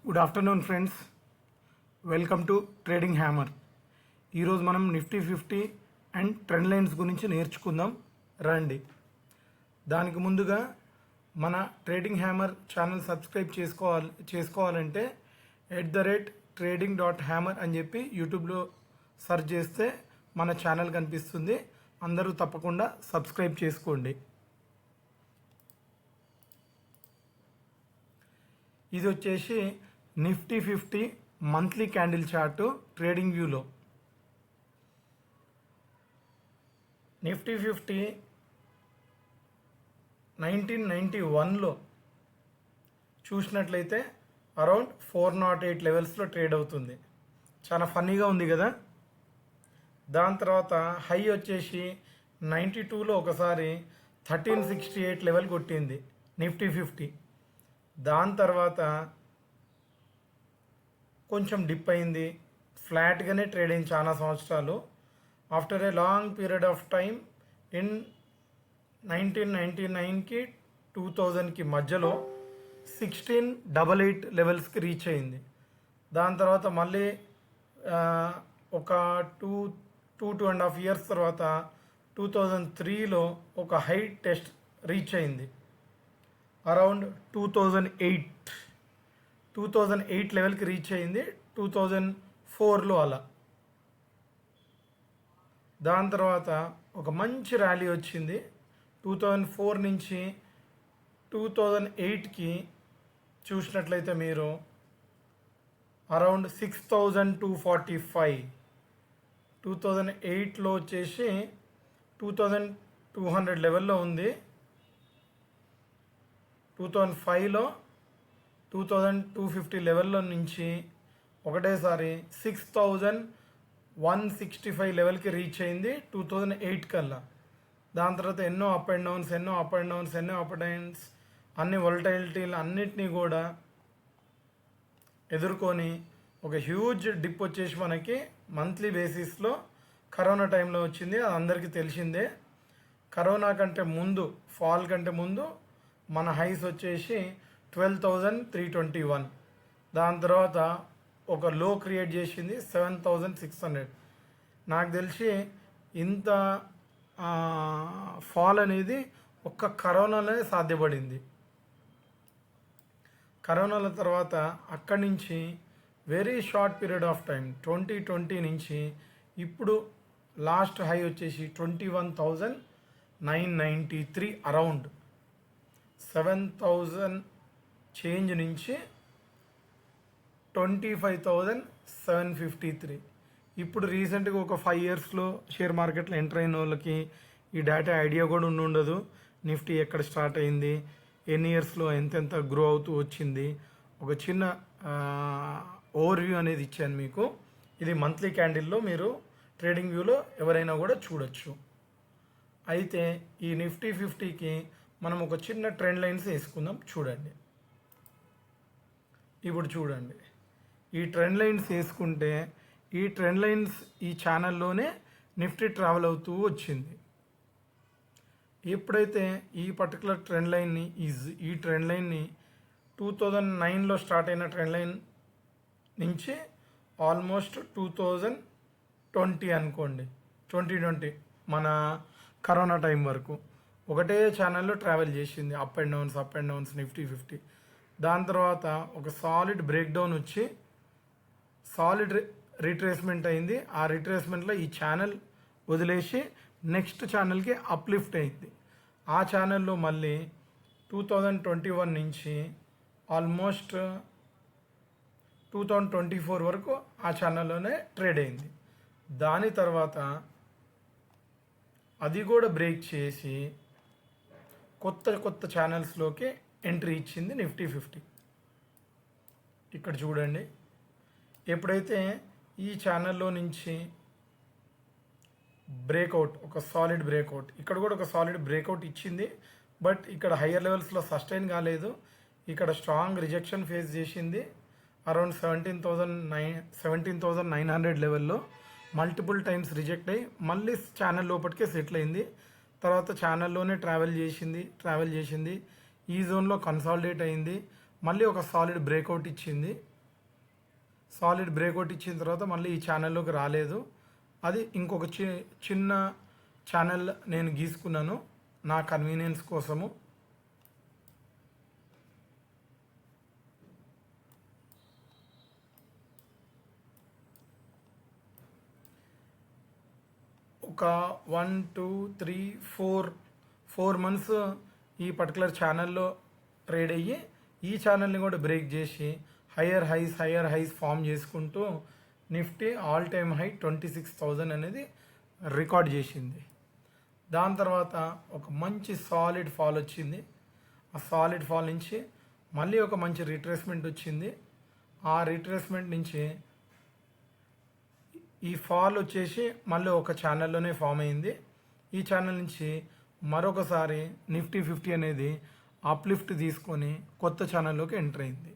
Good afternoon friends, welcome to trading hammer. ఈరోజు మనం Nifty 50 and trend lines గురించి నేర్చుకుందాం రండి. దానికి ముందుగా మన ట్రేడింగ్ హ్యామర్ ఛానల్ సబ్స్క్రైబ్ చేసుకోవాలంటే @trading.hammer అని చెప్పి యూట్యూబ్లో సెర్చ్ చేస్తే మన ఛానల్ కనిపిస్తుంది. అందరూ తప్పకుండా సబ్స్క్రైబ్ చేసుకోండి. ఇది వచ్చేసి Nifty 50 monthly candle chart trading వ్యూలో. నిఫ్టీ 50 1991లో చూసినట్లయితే అరౌండ్ 408 లెవెల్స్లో ట్రేడ్ అవుతుంది. చాలా ఫన్నీగా ఉంది కదా. దాని తర్వాత హై వచ్చేసి 92లో ఒకసారి 1368 లెవెల్ కొట్టింది నిఫ్టీ 50. దాని తర్వాత కొంచెం డిప్ అయింది, ఫ్లాట్గానే ట్రేడ్ అయింది చాలా సంవత్సరాలు. After a long period of time in 1999కి 2000కి మధ్యలో 1688 లెవెల్స్కి రీచ్ అయింది. దాని తర్వాత మళ్ళీ ఒక 2.5 ఇయర్స్ తర్వాత 2003లో ఒక హై టెస్ట్ రీచ్ అయింది అరౌండ్ 2008 లెవెల్కి రీచ్ అయింది 2004లో అలా. దాని తర్వాత ఒక మంచి ర్యాలీ వచ్చింది 2004 నుంచి 2008కి. చూసినట్లయితే మీరు అరౌండ్ 6245, 2008లో వచ్చేసి 2200 లెవెల్లో ఉంది. 2005లో 2250 లెవెల్లో నుంచి ఒకటేసారి 6165 లెవెల్కి రీచ్ అయింది 2008 కల్లా. దాని తర్వాత ఎన్నో అప్ అండ్ డౌన్స్ అన్ని వొలటైలిటీలు అన్నిటినీ కూడా ఎదుర్కొని ఒక హ్యూజ్ డిప్ వచ్చేసి మనకి మంత్లీ బేసిస్లో కరోనా టైంలో వచ్చింది. అది అందరికీ తెలిసిందే. కరోనా కంటే ముందు, ఫాల్ కంటే ముందు మన హైస్ వచ్చేసి 12,321. దాని తర్వాత ఒక లో క్రియేట్ చేసింది 7,600. నాకు తెలిసి ఇంత ఫాల్ అనేది ఒక్క కరోనాలోనే సాధ్యపడింది. కరోనాల తర్వాత అక్కడి నుంచి very short period of time 2020 నుంచి ఇప్పుడు లాస్ట్ హై వచ్చేసి 21,993, అరౌండ్ 7,000 చేంజ్ నుంచి 25,753. ఇప్పుడు రీసెంట్గా ఒక 5 ఇయర్స్లో షేర్ మార్కెట్లో ఎంటర్ అయిన వాళ్ళకి ఈ డేటా ఐడియా కూడా ఉండదు. నిఫ్టీ ఎక్కడ స్టార్ట్ అయింది, ఎన్ని ఇయర్స్లో ఎంతెంత గ్రో అవుతూ వచ్చింది, ఒక చిన్న ఓవర్వ్యూ అనేది ఇచ్చాను మీకు. ఇది మంత్లీ క్యాండిల్లో మీరు ట్రేడింగ్ వ్యూలో ఎవరైనా కూడా చూడొచ్చు. అయితే ఈ నిఫ్టీ 50కి మనం ఒక చిన్న ట్రెండ్ లైన్స్ వేసుకుందాం. చూడండి, ఇప్పుడు చూడండి, ఈ ట్రెండ్ లైన్స్ వేసుకుంటే ఈ ట్రెండ్ లైన్స్ ఈ ఛానల్లోనే నిఫ్టీ ట్రావెల్ అవుతూ వచ్చింది. ఎప్పుడైతే ఈ పర్టికులర్ ట్రెండ్ లైన్ని ఈ ట్రెండ్ లైన్ని 2009లో స్టార్ట్ అయిన ట్రెండ్ లైన్ నుంచి ఆల్మోస్ట్ 2020 అనుకోండి, 2020 మన కరోనా టైం వరకు ఒకటే ఛానల్లో ట్రావెల్ చేసింది. Up and downs Nifty 50. దాని తర్వాత ఒక సాలిడ్ బ్రేక్ డౌన్ వచ్చి సాలిడ్ రిట్రేస్మెంట్ అయింది. ఆ రిట్రేస్మెంట్లో ఈ ఛానల్ వదిలేసి నెక్స్ట్ ఛానల్కి అప్లిఫ్ట్ అయింది. ఆ ఛానల్లో మళ్ళీ 2021 నుంచి ఆల్మోస్ట్ 2024 వరకు ఆ ఛానల్లోనే ట్రేడ్ అయింది. దాని తర్వాత అది కూడా బ్రేక్ చేసి కొత్త ఛానల్స్లోకి ఎంట్రీ ఇచ్చింది నిఫ్టీ 50. ఇక్కడ చూడండి, ఎప్పుడైతే ఈ ఛానల్లో నుంచి బ్రేక్అవుట్, ఒక సాలిడ్ బ్రేక్అవుట్, ఇక్కడ కూడా ఒక సాలిడ్ బ్రేక్అవుట్ ఇచ్చింది. బట్ ఇక్కడ హయ్యర్ లెవెల్స్లో సస్టైన్ కాలేదు. ఇక్కడ స్ట్రాంగ్ రిజెక్షన్ ఫేస్ చేసింది అరౌండ్ 17,900 లెవెల్లో. మల్టిపుల్ టైమ్స్ రిజెక్ట్ అయ్యి మళ్ళీ ఛానల్ లోపలికే సెటిల్ అయింది. తర్వాత ఛానల్లోనే ట్రావెల్ చేసింది. ఈ జోన్లో కన్సాలిడేట్ అయింది. మళ్ళీ ఒక సాలిడ్ బ్రేక్అవుట్ ఇచ్చింది సాలిడ్ బ్రేక్అవుట్ ఇచ్చిన తర్వాత మళ్ళీ ఈ ఛానల్లోకి రాలేదు. అది ఇంకొక చిన్న ఛానల్ నేను గీసుకున్నాను నా కన్వీనియన్స్ కోసము. ఒక 1 2 3 4 మంత్స్ ఈ పర్టికులర్ ఛానల్లో ట్రేడ్ అయ్యి ఈ ఛానల్ని కూడా బ్రేక్ చేసి హయ్యర్ హైస్ ఫామ్ చేసుకుంటూ నిఫ్టీ ఆల్ టైమ్ హై 26,000 అనేది రికార్డ్ చేసింది. దాని తర్వాత ఒక మంచి సాలిడ్ ఫాల్ వచ్చింది. ఆ సాలిడ్ ఫాల్ నుంచి మళ్ళీ ఒక మంచి రిట్రేస్మెంట్ వచ్చింది. ఆ రిట్రేస్మెంట్ నుంచి ఈ ఫాల్ వచ్చేసి మళ్ళీ ఒక ఛానల్లోనే ఫామ్ అయింది. ఈ ఛానల్ నుంచి మరొకసారి నిఫ్టీ 50 అనేది అప్లిఫ్ట్ తీసుకొని కొత్త ఛానల్లోకి ఎంటర్ అయింది.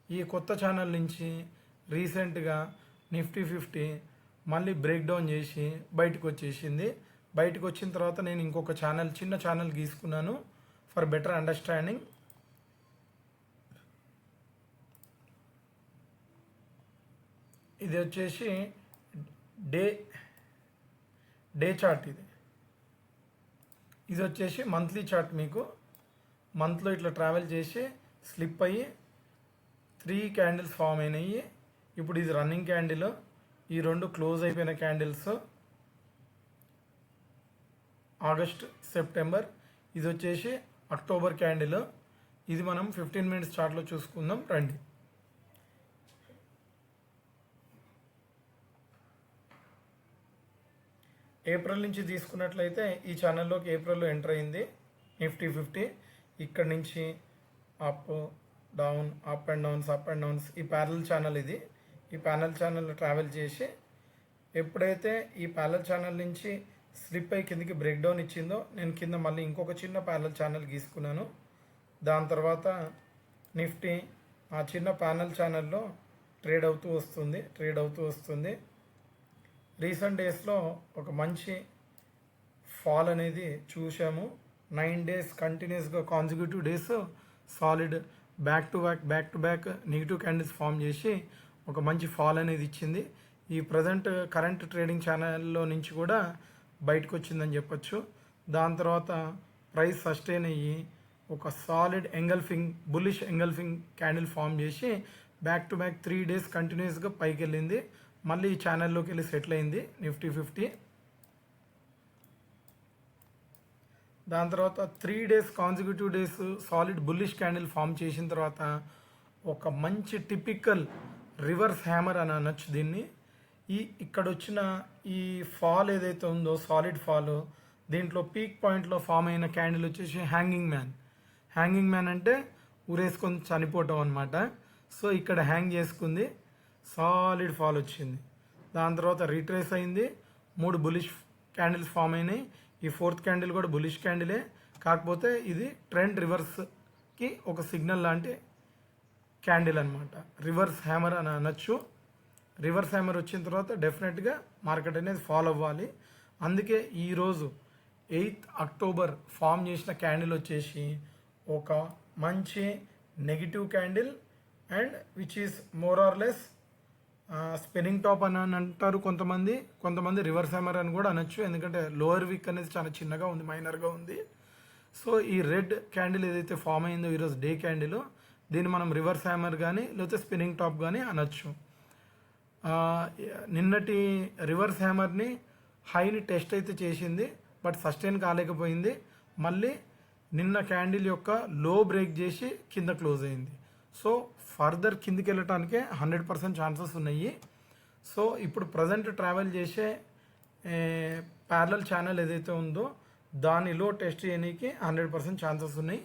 ఈ కొత్త ఛానల్ నుంచి రీసెంట్గా నిఫ్టీ 50 మళ్ళీ బ్రేక్ డౌన్ చేసి బయటకు వచ్చేసింది. బయటకు వచ్చిన తర్వాత నేను ఇంకొక చిన్న ఛానల్ గీసుకున్నాను ఫర్ బెటర్ అండర్స్టాండింగ్. ఇది వచ్చేసి డే చార్ట్. ఇది వచ్చేసి మంత్లీ చార్ట్. మీకు మంత్లో ఇట్లా ట్రావెల్ చేసి స్లిప్ అయ్యి 3 క్యాండిల్స్ ఫామ్ అయినాయి. ఇప్పుడు ఇది రన్నింగ్ క్యాండిల్, ఈ 2 క్లోజ్ అయిపోయిన క్యాండిల్స్ ఆగస్ట్ సెప్టెంబర్. ఇది వచ్చేసి అక్టోబర్ క్యాండిల్. ఇది మనం 15 మినిట్స్ చార్ట్లో చూసుకుందాం రండి. ఏప్రిల్ నుంచి తీసుకున్నట్లయితే ఈ ఛానల్లోకి ఏప్రిల్లో ఎంటర్ అయింది నిఫ్టీ 50. ఇక్కడ నుంచి up down up and downs ఈ ప్యారల్ ఛానల్ ఇది. ఈ ప్యానల్ ఛానల్లో ట్రావెల్ చేసి ఎప్పుడైతే ఈ ప్యారల్ ఛానల్ నుంచి స్లిప్ అయి కిందికి బ్రేక్ డౌన్ ఇచ్చిందో నేను కింద మళ్ళీ ఇంకొక చిన్న ప్యారల్ ఛానల్ గీసుకున్నాను. దాని తర్వాత నిఫ్టీ ఆ చిన్న ప్యానల్ ఛానల్లో ట్రేడ్ అవుతూ వస్తుంది. రీసెంట్ డేస్లో ఒక మంచి ఫాల్ అనేది చూసాము. 9 డేస్ కంటిన్యూస్గా consecutive days solid back to back negative candles form చేసి ఒక మంచి ఫాల్ అనేది ఇచ్చింది. ఈ కరెంట్ ట్రేడింగ్ ఛానల్లో నుంచి కూడా బయటకు వచ్చిందని చెప్పొచ్చు. దాని తర్వాత ప్రైస్ సస్టైన్ అయ్యి ఒక solid bullish engulfing candle form చేసి బ్యాక్ టు బ్యాక్ 3 డేస్ కంటిన్యూస్గా పైకి వెళ్ళింది. మళ్ళీ ఈ ఛానల్లోకి వెళ్ళి సెటిల్ అయింది నిఫ్టీ 50. దాని తర్వాత 3 days consecutive days solid bullish candle form చేసిన తర్వాత ఒక మంచి టిపికల్ రివర్స్ హ్యామర్ అని అనొచ్చు దీన్ని. ఇక్కడ వచ్చిన ఈ ఫాల్ ఏదైతే ఉందో సాలిడ్ ఫాల్, దీంట్లో పీక్ పాయింట్లో ఫామ్ అయిన క్యాండిల్ వచ్చేసి హ్యాంగింగ్ మ్యాన్ అంటే ఊరేసుకొని చనిపోవటం అనమాట. సో ఇక్కడ హ్యాంగ్ చేసుకుంది, సాలిడ్ ఫాల్ వచ్చింది. దాని తర్వాత రీట్రేస్ అయింది, 3 బులిష్ క్యాండిల్స్ ఫామ్ అయినాయి. ఈ 4th క్యాండిల్ కూడా బులిష్ క్యాండిలే, కాకపోతే ఇది ట్రెండ్ రివర్స్కి ఒక సిగ్నల్ లాంటి క్యాండిల్ అనమాట. రివర్స్ హ్యామర్ అని అనొచ్చు. రివర్స్ హ్యామర్ వచ్చిన తర్వాత డెఫినెట్గా మార్కెట్ అనేది ఫాలో అవ్వాలి. అందుకే ఈరోజు 8th అక్టోబర్ ఫామ్ చేసిన క్యాండిల్ వచ్చేసి ఒక మంచి negative candle and which is more or less spinning top అని అంటారు కొంతమంది రివర్స్ హ్యామర్ అని కూడా అనొచ్చు. ఎందుకంటే లోవర్ వీక్ అనేది చాలా చిన్నగా ఉంది, మైనర్గా ఉంది. సో ఈ రెడ్ క్యాండిల్ ఏదైతే ఫామ్ అయిందో ఈరోజు డే క్యాండిల్, దీన్ని మనం రివర్స్ హ్యామర్ కానీ లేకపోతే స్పిన్నింగ్ టాప్ కానీ అనొచ్చు. నిన్నటి రివర్స్ హ్యామర్ని హైని టెస్ట్ అయితే చేసింది, బట్ సస్టైన్ కాలేకపోయింది. మళ్ళీ నిన్న క్యాండిల్ యొక్క లో బ్రేక్ చేసి కింద క్లోజ్ అయింది. సో ఫర్దర్ కిందికి వెళ్ళటానికే 100% ఛాన్సెస్ ఉన్నాయి. సో ఇప్పుడు ప్రజెంట్ ట్రావెల్ చేసే ప్యారలల్ ఛానల్ ఏదైతే ఉందో దానిలో టెస్ట్ చేయడానికి 100% ఛాన్సెస్ ఉన్నాయి.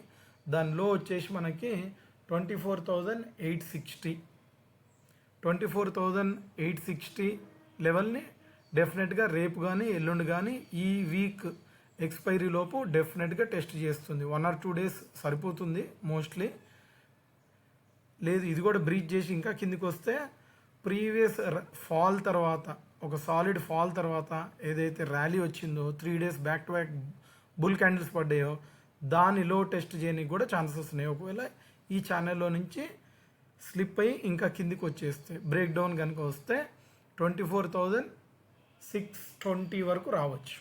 దానిలో వచ్చేసి మనకి 24,860 లెవెల్ని డెఫినెట్గా రేపు కానీ ఎల్లుండి కానీ ఈ వీక్ ఎక్స్పైరీ లోపు డెఫినెట్గా టెస్ట్ చేస్తుంది. 1 or 2 డేస్ సరిపోతుంది మోస్ట్లీ. లేదు ఇది కూడా బ్రీచ్ చేసి ఇంకా కిందికి వస్తే ప్రీవియస్ ఫాల్ తర్వాత ఒక సాలిడ్ ఫాల్ తర్వాత ఏదైతే ర్యాలీ వచ్చిందో 3 days back to back bull candles పడ్డాయో దానిలో టెస్ట్ చేయడానికి కూడా ఛాన్సెస్ ఉన్నాయి. ఒకవేళ ఈ ఛానల్లో నుంచి స్లిప్ అయ్యి ఇంకా కిందికి వచ్చేస్తే బ్రేక్ డౌన్ కనుక వస్తే 24,620 వరకు రావచ్చు.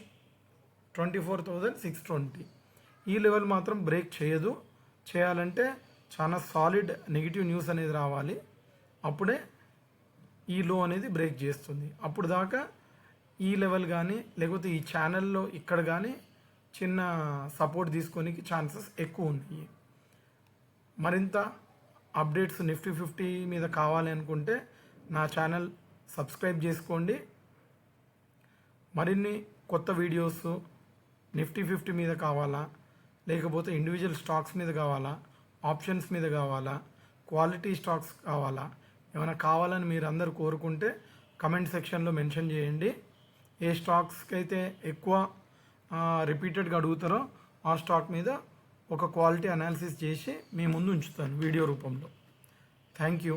24,620 ఈ లెవెల్ మాత్రం బ్రేక్ చేయదు. చేయాలంటే చాలా సాలిడ్ నెగిటివ్ న్యూస్ అనేది రావాలి, అప్పుడే ఈ లో అనేది బ్రేక్ చేస్తుంది. అప్పుడు దాకా ఈ లెవెల్ కానీ లేకపోతే ఈ ఛానల్లో ఇక్కడ కానీ చిన్న సపోర్ట్ తీసుకోనికి ఛాన్సెస్ ఎక్కువ ఉన్నాయి. మరింత అప్డేట్స్ నిఫ్టీ 50 మీద కావాలి అనుకుంటే నా ఛానల్ సబ్స్క్రైబ్ చేసుకోండి. మరిన్ని కొత్త వీడియోస్ నిఫ్టీ 50 మీద కావాలా, లేకపోతే ఇండివిజువల్ స్టాక్స్ మీద కావాలా, ఆప్షన్స్ మీద కావాలా, క్వాలిటీ స్టాక్స్ కావాలా, ఏమైనా కావాలని మీరు అందరు కోరుకుంటే కమెంట్ సెక్షన్లో మెన్షన్ చేయండి. ఏ స్టాక్స్కి అయితే ఎక్కువ రిపీటెడ్గా అడుగుతారో ఆ స్టాక్ మీద ఒక క్వాలిటీ అనాలిసిస్ చేసి మీ ముందు ఉంచుతాను వీడియో రూపంలో. Thank you.